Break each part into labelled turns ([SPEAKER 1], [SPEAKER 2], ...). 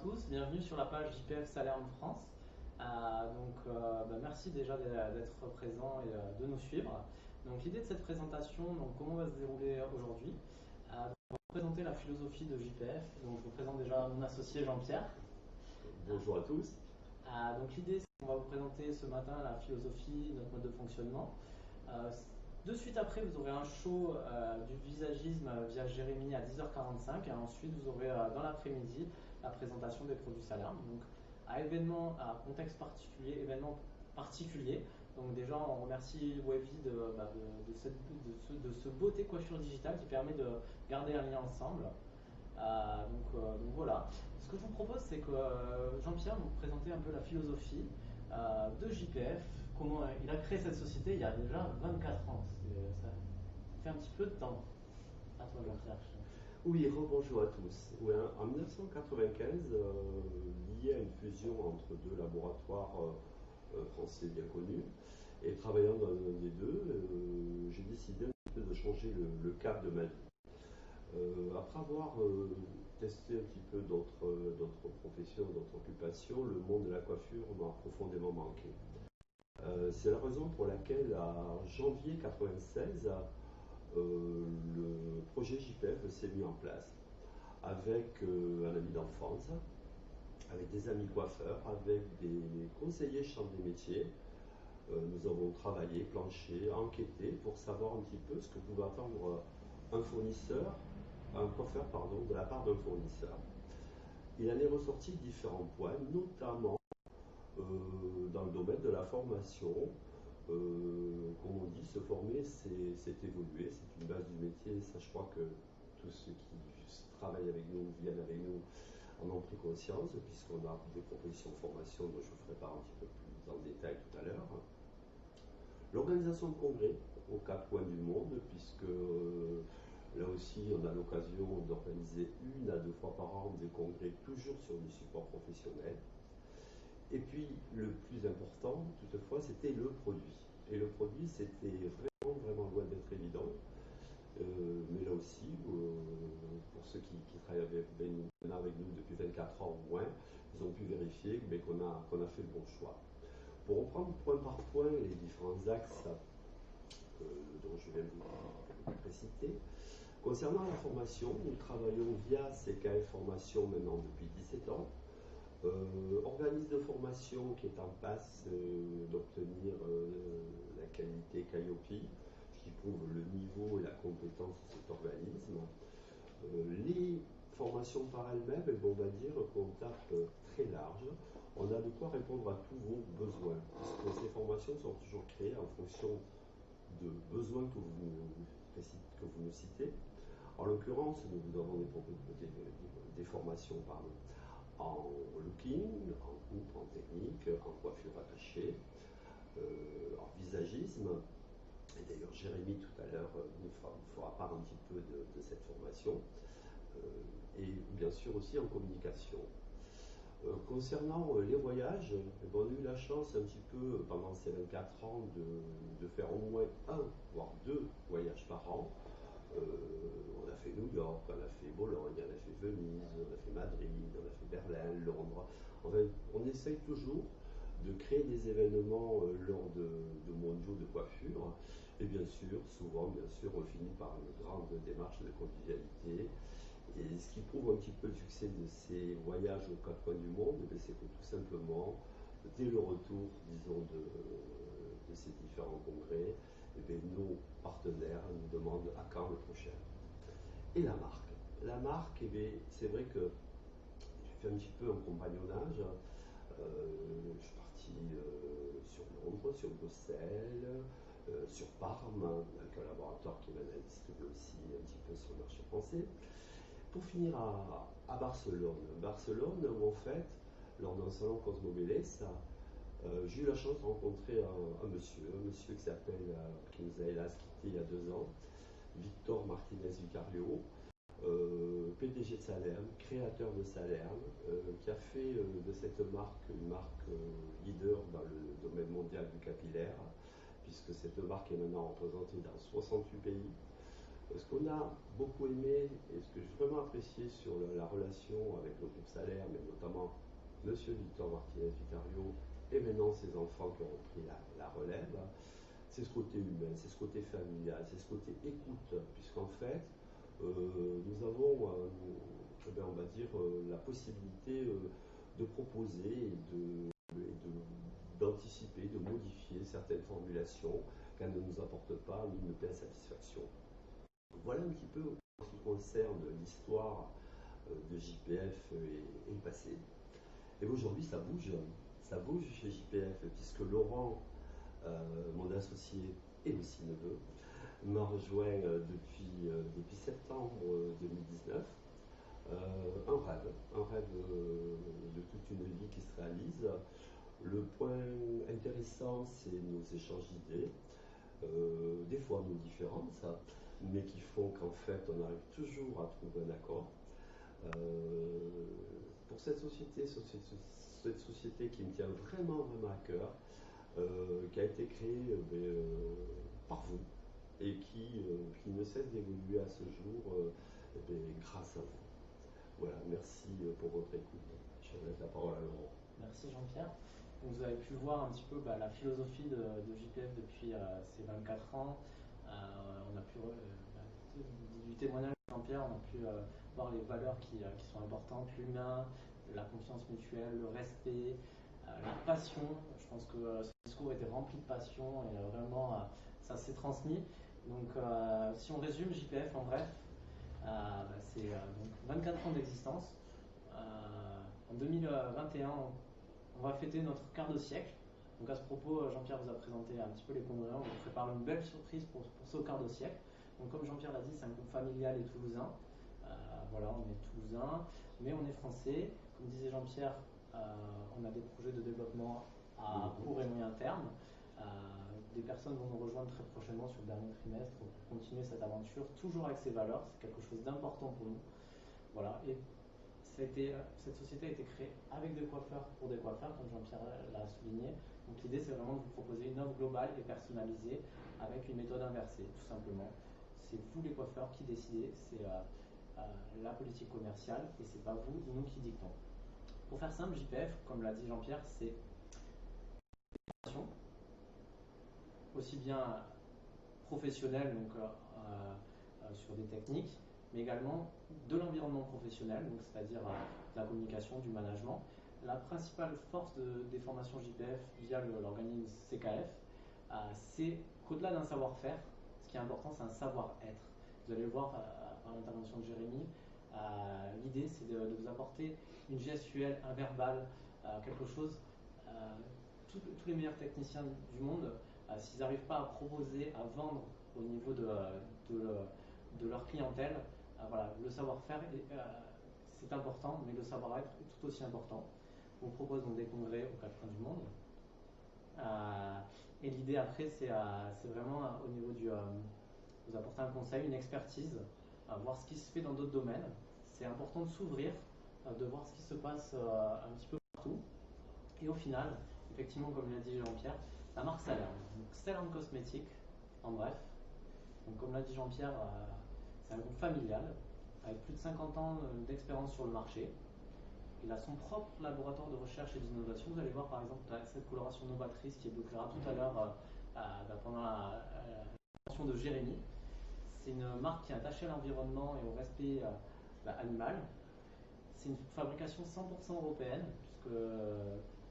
[SPEAKER 1] tous, bienvenue sur la page JPF Salerne France. Merci déjà d'être présent et de nous suivre. Donc l'idée de cette présentation, comment va se dérouler aujourd'hui. Je vais vous présenter la philosophie de JPF. Donc je vous présente déjà mon associé Jean-Pierre.
[SPEAKER 2] Bonjour à tous.
[SPEAKER 1] L'idée, c'est qu'on va vous présenter ce matin la philosophie, notre mode de fonctionnement. De suite après, vous aurez un show du visagisme via Jérémy à 10h45 et ensuite vous aurez dans l'après-midi la présentation des produits Salerne. Donc à contexte particulier, événement particulier. Donc déjà, on remercie Wavy de ce beauté coiffure digitale qui permet de garder un lien ensemble. Voilà. Ce que je vous propose, c'est que Jean-Pierre vous présenter un peu la philosophie de JPF, comment il a créé cette société il y a déjà 24 ans. Ça fait un petit peu de temps. À toi, Jean-Pierre.
[SPEAKER 2] Oui, rebonjour à tous. Oui, en 1995, lié à une fusion entre deux laboratoires français bien connus, et travaillant dans un des deux, j'ai décidé un petit peu de changer le cap de ma vie. Après avoir testé un petit peu d'autres professions, d'autres occupations, le monde de la coiffure m'a profondément manqué. C'est la raison pour laquelle, en janvier 1996, le projet JPF s'est mis en place avec un ami d'enfance, avec des amis coiffeurs, avec des conseillers chambre des métiers. Nous avons travaillé, planché, enquêté pour savoir un petit peu ce que pouvait attendre un coiffeur de la part d'un fournisseur. Il en est ressorti différents points, notamment dans le domaine de la formation. Comme on dit, se former, c'est évoluer, c'est une base du métier. Ça, je crois que tous ceux qui travaillent avec nous, viennent avec nous, en ont pris conscience, puisqu'on a des propositions de formation dont je vous ferai part un petit peu plus en détail tout à l'heure. L'organisation de congrès aux quatre coins du monde, puisque là aussi, on a l'occasion d'organiser 1 à 2 fois par an des congrès, toujours sur du support professionnel. Et puis, le plus important, toutefois, c'était le produit. Et le produit, c'était vraiment loin d'être évident. Mais là aussi, pour ceux qui travaillent avec nous depuis 24 ans au moins, ils ont pu vérifier qu'on a fait le bon choix. Pour reprendre point par point les différents axes dont je viens de vous préciter, concernant la formation, nous travaillons via CKF Formation maintenant depuis 17 ans. Organisme de formation qui est en passe d'obtenir la qualité Calliope, qui prouve le niveau et la compétence de cet organisme. Les formations par elles-mêmes, on va dire qu'on tape très large. On a de quoi répondre à tous vos besoins, puisque ces formations sont toujours créées en fonction de besoins que vous nous citez. En l'occurrence, nous avons des formations en looking, en coupe, en technique, en coiffure attachée, en visagisme. Et d'ailleurs, Jérémy, tout à l'heure, nous fera part un petit peu de cette formation. Et bien sûr aussi en communication. Concernant les voyages, on a eu la chance un petit peu, pendant ces 24 ans, de faire au moins 1, voire 2 voyages par an. On a fait New York, on a fait Bologne, on a fait Venise, on a fait Madrid, on a fait Berlin, Londres. On essaye toujours de créer des événements lors de mondiaux de coiffure. Et bien sûr, souvent, on finit par une grande démarche de convivialité. Et ce qui prouve un petit peu le succès de ces voyages aux quatre coins du monde, c'est que tout simplement, dès le retour, disons, de ces différents congrès, nos partenaires nous demandent à quand le prochain. Et la marque. La marque, c'est vrai que j'ai fait un petit peu un compagnonnage. Je suis parti sur Londres, sur Bruxelles, sur Parme, avec un laboratoire qui maintenant distribue aussi un petit peu sur le marché français. Pour finir à Barcelone. Barcelone, où en fait, lors d'un salon Cosmobiles, j'ai eu la chance de rencontrer un monsieur qui nous a hélas quitté il y a 2 ans, Victor Martinez Vicario, PDG de Salerne, créateur de Salerne, qui a fait de cette marque une marque leader dans le domaine mondial du capillaire, puisque cette marque est maintenant représentée dans 68 pays. Ce qu'on a beaucoup aimé et ce que j'ai vraiment apprécié sur la relation avec le groupe Salaire, mais notamment Monsieur Victor Martinez-Vicario et maintenant ses enfants qui ont pris la relève, c'est ce côté humain, c'est ce côté familial, c'est ce côté écoute, puisqu'en fait, nous avons, on va dire, la possibilité de proposer d'anticiper, de modifier certaines formulations qu'elles ne nous apportent pas une pleine satisfaction. Voilà un petit peu en ce qui concerne l'histoire de JPF et le passé. Et aujourd'hui, ça bouge chez JPF, puisque Laurent, mon associé et aussi neveu, m'a rejoint depuis septembre 2019. Un rêve de toute une vie qui se réalise. Le point intéressant, c'est nos échanges d'idées, des fois nos différences, mais qui font qu'en fait, on arrive toujours à trouver un accord. Pour cette société qui me tient vraiment à cœur, qui a été créée par vous et qui ne cesse d'évoluer à ce jour grâce à vous. Voilà, merci pour votre écoute. Je laisse la parole à Laurent.
[SPEAKER 1] Merci Jean-Pierre. Vous avez pu voir un petit peu la philosophie de JPF depuis ces 24 ans. On a pu, du témoignage de Jean-Pierre, on a pu voir les valeurs qui sont importantes, l'humain, la confiance mutuelle, le respect, la passion. Je pense que ce discours était rempli de passion et vraiment ça s'est transmis. Donc si on résume JPF en bref, c'est donc 24 ans d'existence. En 2021, on va fêter notre quart de siècle. Donc à ce propos, Jean-Pierre vous a présenté un petit peu les congrès. On vous prépare une belle surprise pour ce quart de siècle. Donc comme Jean-Pierre l'a dit, c'est un groupe familial et toulousain. Voilà, on est toulousain, mais on est français. Comme disait Jean-Pierre, on a des projets de développement à court et moyen terme. Des personnes vont nous rejoindre très prochainement sur le dernier trimestre pour continuer cette aventure, toujours avec ses valeurs. C'est quelque chose d'important pour nous. Voilà. Et cette société a été créée avec des coiffeurs pour des coiffeurs, comme Jean-Pierre l'a souligné. Donc l'idée, c'est vraiment de vous proposer une offre globale et personnalisée avec une méthode inversée, tout simplement. C'est vous les coiffeurs qui décidez, c'est la politique commerciale et c'est pas vous, nous qui dictons. Pour faire simple, JPF, comme l'a dit Jean-Pierre, c'est aussi bien professionnelle, donc sur des techniques, mais également de l'environnement professionnel, donc c'est-à-dire de la communication, du management. La principale force des formations JPF via l'organisme CKF, c'est qu'au-delà d'un savoir-faire, ce qui est important, c'est un savoir-être. Vous allez le voir par l'intervention de Jérémy, l'idée c'est de vous apporter une gestuelle, un verbal, quelque chose. Tous les meilleurs techniciens du monde, s'ils n'arrivent pas à proposer, à vendre au niveau de leur clientèle, voilà, le savoir-faire c'est important, mais le savoir-être est tout aussi important. On propose donc des congrès aux quatre coins du monde. Et l'idée après, c'est vraiment au niveau vous apporter un conseil, une expertise, voir ce qui se fait dans d'autres domaines. C'est important de s'ouvrir, de voir ce qui se passe un petit peu partout. Et au final, effectivement, comme l'a dit Jean-Pierre, la marque Salern. Donc Salern Cosmétique, en bref. Donc comme l'a dit Jean-Pierre, c'est un groupe familial avec plus de 50 ans d'expérience sur le marché. Il a son propre laboratoire de recherche et d'innovation. Vous allez voir par exemple cette coloration novatrice qui évoquera tout à l'heure pendant la présentation de Jérémy. C'est une marque qui est attachée à l'environnement et au respect animal. C'est une fabrication 100% européenne, puisque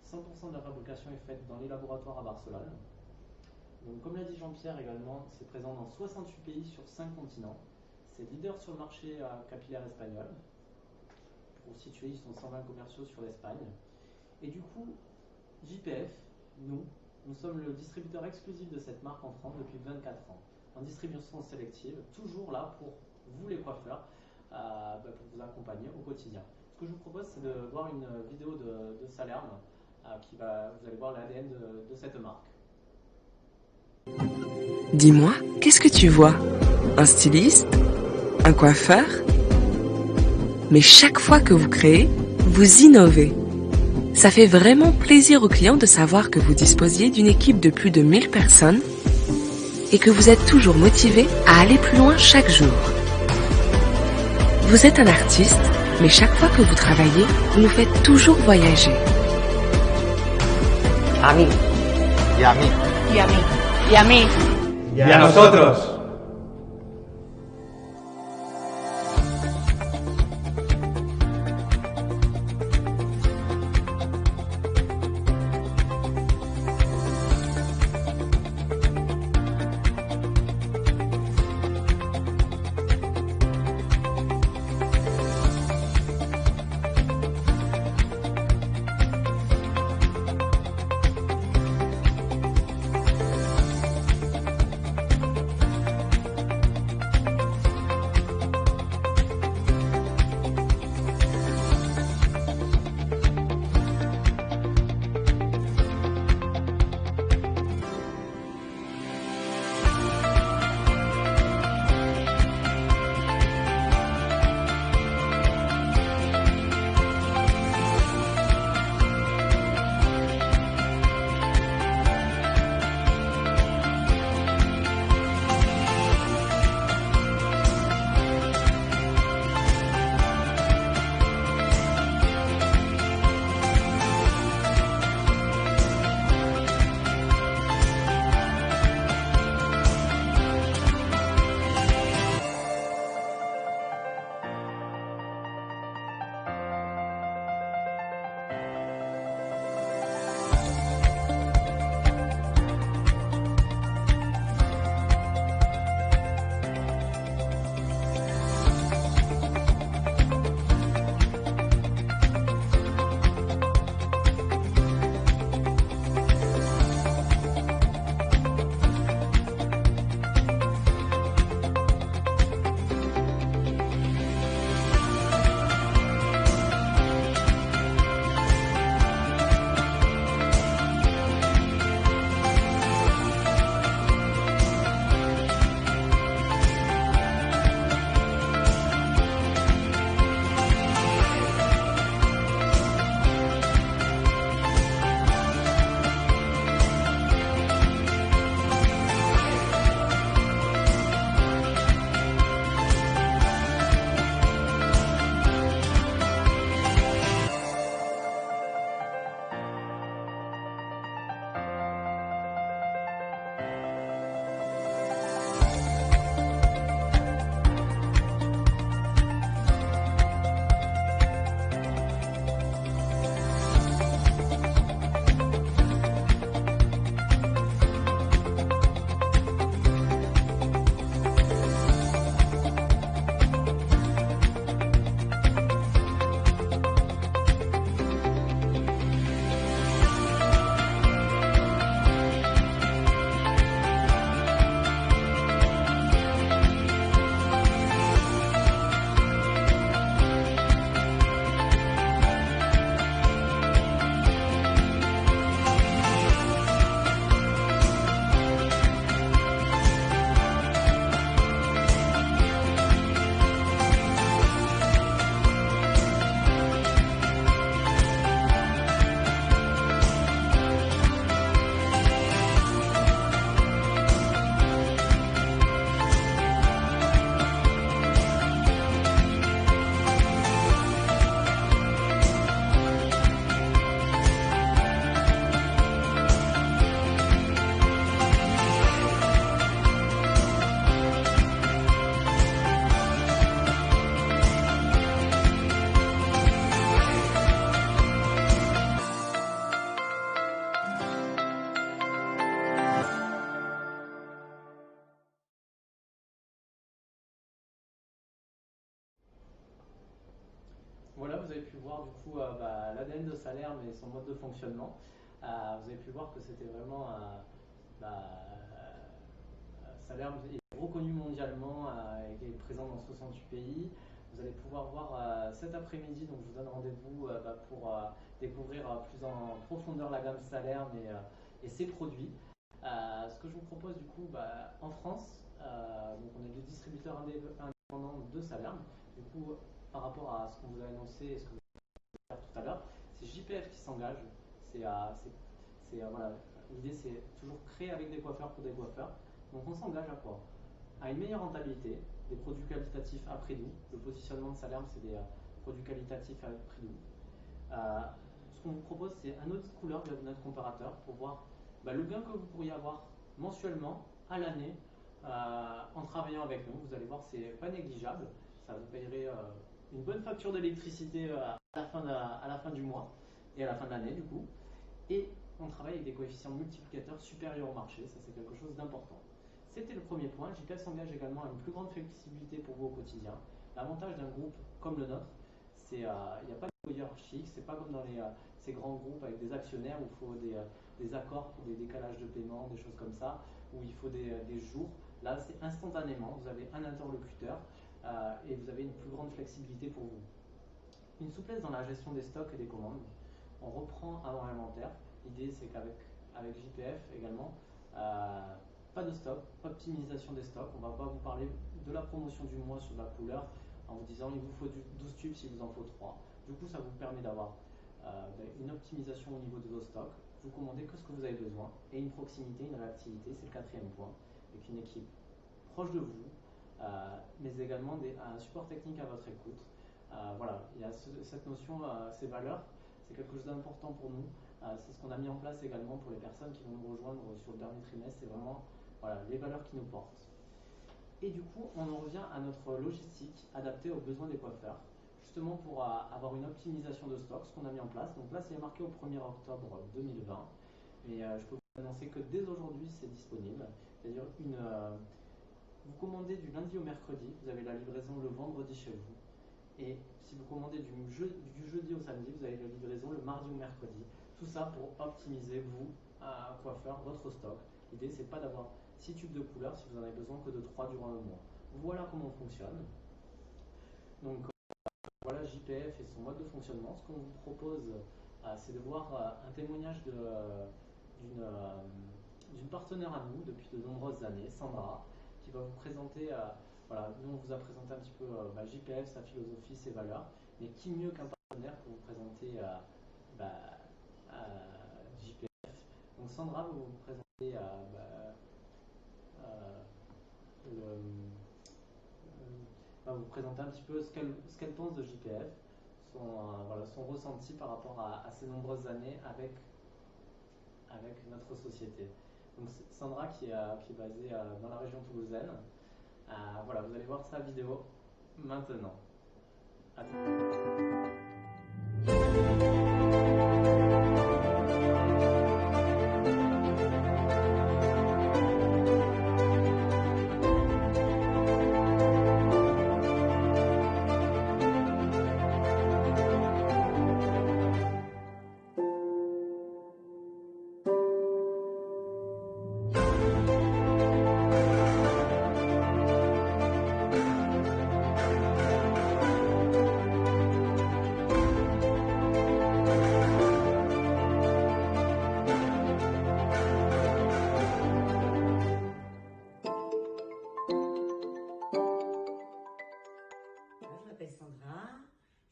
[SPEAKER 1] 100% de la fabrication est faite dans les laboratoires à Barcelone. Donc, comme l'a dit Jean-Pierre également, c'est présent dans 68 pays sur 5 continents. C'est leader sur le marché capillaire espagnol. Pour situer, ils sont 120 commerciaux sur l'Espagne. Et du coup, JPF, nous sommes le distributeur exclusif de cette marque en France depuis 24 ans. En distribution sélective, toujours là pour vous les coiffeurs, pour vous accompagner au quotidien. Ce que je vous propose, c'est de voir une vidéo de Salern, vous allez voir l'ADN de cette marque.
[SPEAKER 3] Dis-moi, qu'est-ce que tu vois? Un styliste? Un coiffeur? Mais chaque fois que vous créez, vous innovez. Ça fait vraiment plaisir aux clients de savoir que vous disposiez d'une équipe de plus de 1000 personnes et que vous êtes toujours motivé à aller plus loin chaque jour. Vous êtes un artiste, mais chaque fois que vous travaillez, vous nous faites toujours voyager.
[SPEAKER 4] A mí.
[SPEAKER 5] Y a mí.
[SPEAKER 6] Y a mí. Y a mí.
[SPEAKER 5] Y a nosotros.
[SPEAKER 1] Voilà, vous avez pu voir du coup l'ADN de Salerm et son mode de fonctionnement. Vous avez pu voir que c'était vraiment Salerm est reconnu mondialement et est présent dans 68 pays. Vous allez pouvoir voir cet après-midi, donc je vous donne rendez-vous pour découvrir plus en profondeur la gamme Salerm et ses produits. Ce que je vous propose du coup, en France, donc on est le distributeur indépendant de Salerm. Du coup, par rapport à ce qu'on vous a annoncé et ce que vous avez fait tout à l'heure, c'est JPF qui s'engage. Voilà, l'idée c'est toujours créer avec des coiffeurs pour des coiffeurs. Donc on s'engage à quoi? À une meilleure rentabilité, des produits qualitatifs à prix doux. Le positionnement de Salerme, c'est des produits qualitatifs à prix doux. Ce qu'on vous propose, c'est un autre couleur de notre comparateur pour voir le gain que vous pourriez avoir mensuellement à l'année en travaillant avec nous. Vous allez voir, c'est pas négligeable. Ça vous payerait une bonne facture d'électricité à la fin du mois et à la fin de l'année du coup. Et on travaille avec des coefficients multiplicateurs supérieurs au marché, ça c'est quelque chose d'important. C'était le premier point. JPF s'engage également à une plus grande flexibilité pour vous au quotidien. L'avantage d'un groupe comme le nôtre, c'est qu'il n'y a pas de hiérarchique, c'est pas comme dans ces grands groupes avec des actionnaires où il faut des accords pour des décalages de paiement, des choses comme ça, où il faut des jours. Là, c'est instantanément, vous avez un interlocuteur et vous avez une plus grande flexibilité pour vous. Une souplesse dans la gestion des stocks et des commandes. On reprend avant l'inventaire. L'idée, c'est qu'avec JPF également, pas de stock, pas d'optimisation des stocks. On ne va pas vous parler de la promotion du mois sur la couleur en vous disant il vous faut 12 tubes s'il vous en faut 3. Du coup, ça vous permet d'avoir une optimisation au niveau de vos stocks. Vous commandez que ce que vous avez besoin et une proximité, une réactivité, c'est le quatrième point, avec une équipe proche de vous, mais également un support technique à votre écoute. Voilà, il y a cette notion, ces valeurs, c'est quelque chose d'important pour nous. C'est ce qu'on a mis en place également pour les personnes qui vont nous rejoindre sur le dernier trimestre. C'est vraiment les valeurs qui nous portent. Et du coup, on en revient à notre logistique adaptée aux besoins des coiffeurs, justement pour avoir une optimisation de stock, ce qu'on a mis en place. Donc là, c'est marqué au 1er octobre 2020, mais je peux vous annoncer que dès aujourd'hui, c'est disponible. C'est-à-dire vous commandez du lundi au mercredi, vous avez la livraison le vendredi chez vous. Et si vous commandez du jeudi au samedi, vous avez la livraison le mardi au mercredi. Tout ça pour optimiser, vous, coiffeur, votre stock. L'idée, c'est pas d'avoir 6 tubes de couleur si vous en avez besoin que de 3 durant le mois. Voilà comment on fonctionne. Donc voilà JPF et son mode de fonctionnement. Ce qu'on vous propose, c'est de voir un témoignage d'une partenaire à nous depuis de nombreuses années, Sandra, qui va vous présenter, nous on vous a présenté un petit peu JPF, sa philosophie, ses valeurs, mais qui mieux qu'un partenaire pour vous présenter JPF. Donc Sandra va vous présenter va vous présenter un petit peu ce qu'elle pense de JPF, son ressenti par rapport à ces nombreuses années avec notre société. Donc Sandra qui est basée dans la région toulousaine. Vous allez voir sa vidéo maintenant. À tout.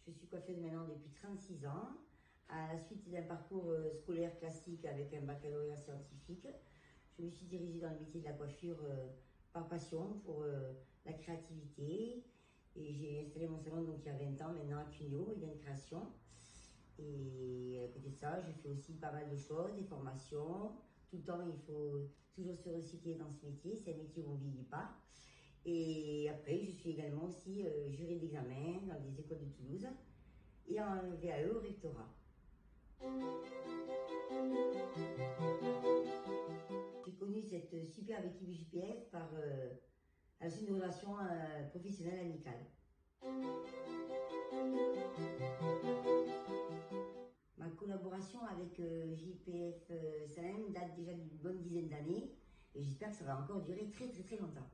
[SPEAKER 4] Je suis coiffeuse maintenant depuis 36 ans. À la suite d'un parcours scolaire classique avec un baccalauréat scientifique, je me suis dirigée dans le métier de la coiffure par passion pour la créativité. Et j'ai installé mon salon donc, il y a 20 ans maintenant à Cugnot, il y a une création. Et à côté de ça, je fais aussi pas mal de choses, des formations. Tout le temps, il faut toujours se recycler dans ce métier. C'est un métier où on ne vieillit pas. Et après, je suis également aussi jurée d'examen dans des écoles de Toulouse et en VAE au rectorat. J'ai connu cette superbe équipe JPF par la suite d'une relation professionnelle amicale. Ma collaboration avec JPF Salerme date déjà d'une bonne dizaine d'années et j'espère que ça va encore durer très très très longtemps.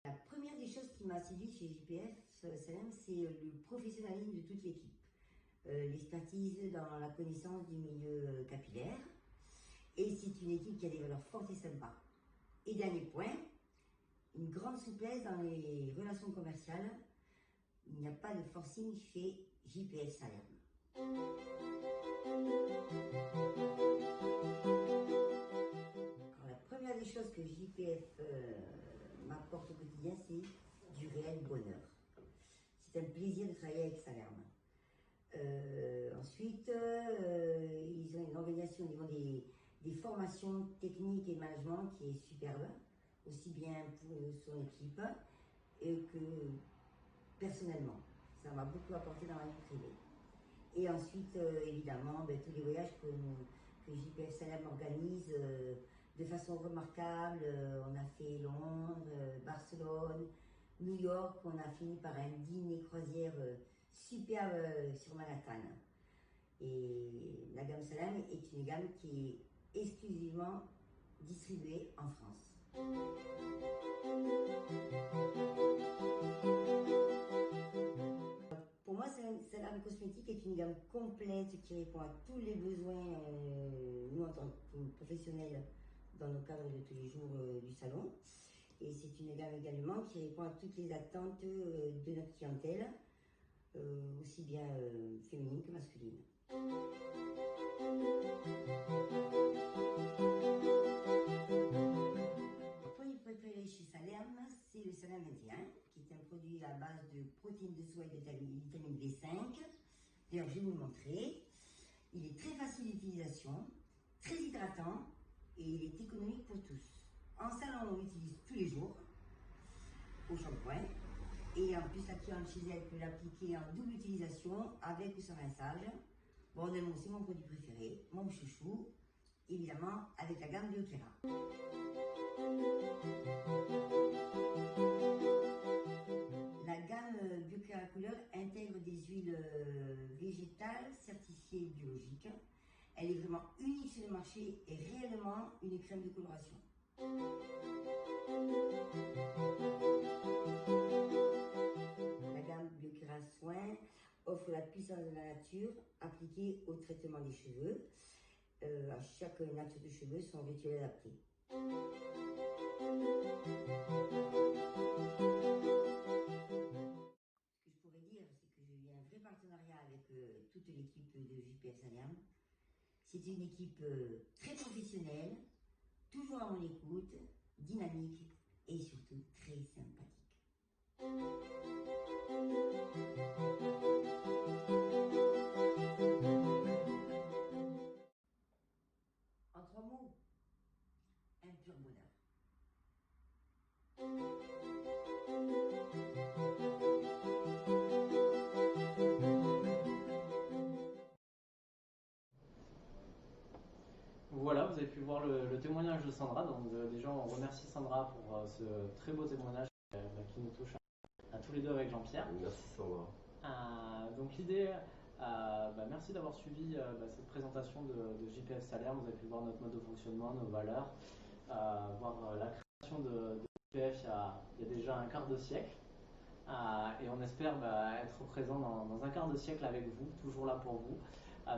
[SPEAKER 4] La première des choses qui m'a séduit chez JPF Salerme, c'est le professionnalisme de toute l'équipe. L'expertise dans la connaissance du milieu capillaire. Et c'est une équipe qui a des valeurs fortes et sympas. Et dernier point, une grande souplesse dans les relations commerciales. Il n'y a pas de forcing chez JPF Salerme. La première des choses que JPF m'apporte au quotidien, c'est du réel bonheur. C'est un plaisir de travailler avec Salerme. Ensuite, ils ont une organisation au niveau des formations techniques et de management qui est superbe, aussi bien pour son équipe que personnellement. Ça m'a beaucoup apporté dans ma vie privée. Et ensuite, évidemment, tous les voyages que JPF Salerme organise de façon remarquable. On a fait Londres, Barcelone, New York. On a fini par un dîner croisière superbe sur Manhattan. Et la gamme Salerme est une gamme qui est exclusivement distribuée en France. Pour moi, Salerme Cosmétique est une gamme complète qui répond à tous les besoins, nous en tant que professionnels, dans nos cadres de tous les jours du salon. Et c'est une gamme également qui répond à toutes les attentes de notre clientèle, aussi bien féminine que masculine. Mon produit préféré chez Salerme, c'est le Salerme 21, qui est un produit à base de protéines de soie et de vitamine B5. D'ailleurs, je vais vous le montrer. Il est très facile d'utilisation, très hydratant et il est économique pour tous. En salon, on l'utilise tous les jours, au shampoing. Et en plus, la cliente chez elle peut l'appliquer en double utilisation, avec ou sans rinçage. Bon, on aime aussi mon produit préféré, mon chouchou, évidemment avec la gamme Bioterra. La gamme Bioterra Couleur intègre des huiles végétales certifiées biologiques. Elle est vraiment unique sur le marché et réellement une crème de coloration. La gamme Bioterra Soin offre la puissance de la nature appliquée au traitement des cheveux. À chaque nature de cheveux, son rituel adapté. Ce que je pourrais dire, c'est que j'ai eu un vrai partenariat avec toute l'équipe de JPF Salerme. C'est une équipe très professionnelle, toujours à mon écoute, dynamique et surtout très sympathique. En 3 mots, un pur bonheur.
[SPEAKER 1] Voilà, vous avez pu voir le témoignage de Sandra. Donc déjà, on remercie Sandra pour ce très beau témoignage qui nous touche à tous les deux avec Jean-Pierre.
[SPEAKER 2] Merci Sandra.
[SPEAKER 1] Donc l'idée, merci d'avoir suivi cette présentation de JPF Salerme. Vous avez pu voir notre mode de fonctionnement, nos valeurs, voir la création de JPF il y a déjà un quart de siècle. Et on espère être présent dans un quart de siècle avec vous, toujours là pour vous.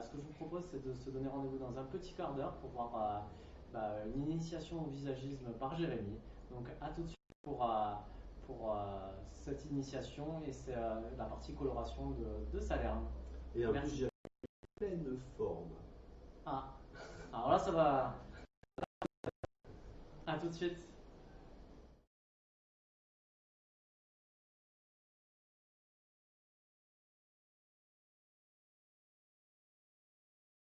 [SPEAKER 1] Ce que je vous propose, c'est de se donner rendez-vous dans un petit quart d'heure pour voir une initiation au visagisme par Jérémy. Donc à tout de suite pour cette initiation, et c'est la partie coloration de Salerme.
[SPEAKER 2] Et en plus, j'ai pleine forme.
[SPEAKER 1] Alors là, ça va. À tout de suite.